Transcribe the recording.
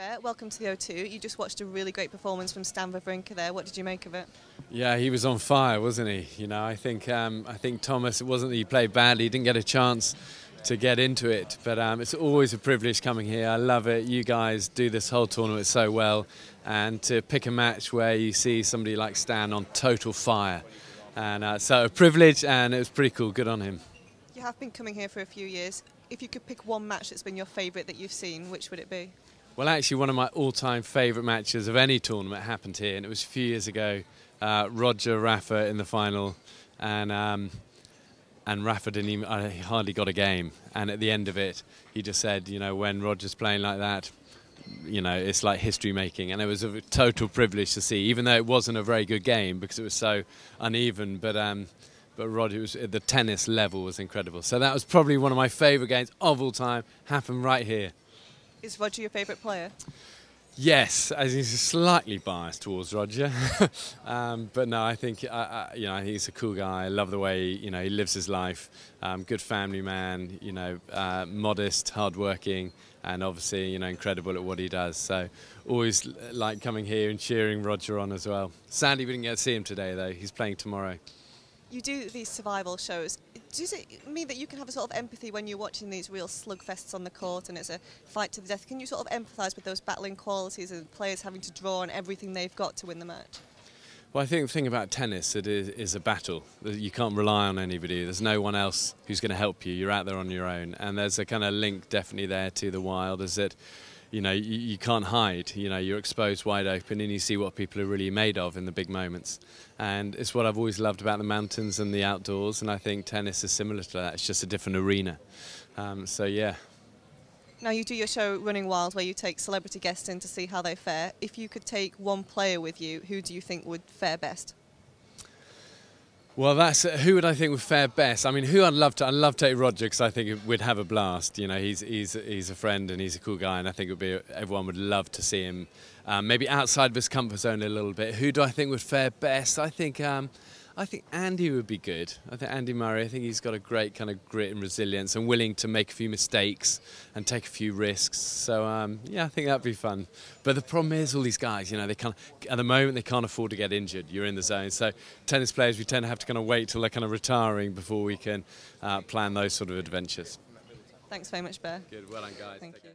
Bear, welcome to the O2. You just watched a really great performance from Stan Wawrinka there. What did you make of it? Yeah, he was on fire, wasn't he? You know, I think Thomas, it wasn't that he played badly, he didn't get a chance to get into it, but it's always a privilege coming here. I love it. You guys do this whole tournament so well, and to pick a match where you see somebody like Stan on total fire. And so a privilege, and it was pretty cool. Good on him. You have been coming here for a few years. If you could pick one match that's been your favourite that you've seen, which would it be? Well, actually, one of my all-time favourite matches of any tournament happened here, and it was a few years ago. Roger Rafa in the final, and Rafa didn't even, he hardly got a game. And at the end of it, he just said, you know, when Roger's playing like that, you know, it's like history making. And it was a total privilege to see, even though it wasn't a very good game because it was so uneven. But Roger, the tennis level was incredible. So that was probably one of my favourite games of all time. Happened right here. Is Roger your favourite player? Yes, as he's slightly biased towards Roger, but no, I think I think he's a cool guy. I love the way he lives his life. Good family man, modest, hardworking, and obviously incredible at what he does. So always like coming here and cheering Roger on as well. Sadly, we didn't get to see him today though. He's playing tomorrow. You do these survival shows. Does it mean that you can have a sort of empathy when you're watching these real slugfests on the court and it's a fight to the death? Can you sort of empathise with those battling qualities and players having to draw on everything they've got to win the match? Well, I think the thing about tennis, it is a battle. You can't rely on anybody. There's no one else who's going to help you. You're out there on your own. And there's a kind of link definitely there to the wild, is that you can't hide. You're exposed wide open and you see what people are really made of in the big moments. And it's what I've always loved about the mountains and the outdoors, and I think tennis is similar to that. It's just a different arena. So yeah. Now you do your show Running Wild where you take celebrity guests in to see how they fare. If you could take one player with you, who do you think would fare best? Well, that's who would I think would fare best? I mean, who I'd love to take Roger, because I think we'd have a blast. He's a friend and he's a cool guy, and I think everyone would love to see him. Maybe outside of his comfort zone a little bit. Who do I think would fare best? I think Andy would be good. I think Andy Murray. I think he's got a great kind of grit and resilience, and willing to make a few mistakes and take a few risks. So yeah, I think that'd be fun. But the problem is, all these guys, they can't at the moment they can't afford to get injured. You're in the zone. So tennis players, we tend to have to kind of wait till they're kind of retiring before we can plan those sort of adventures. Thanks very much, Bear. Good. Well done, guys. Thank you.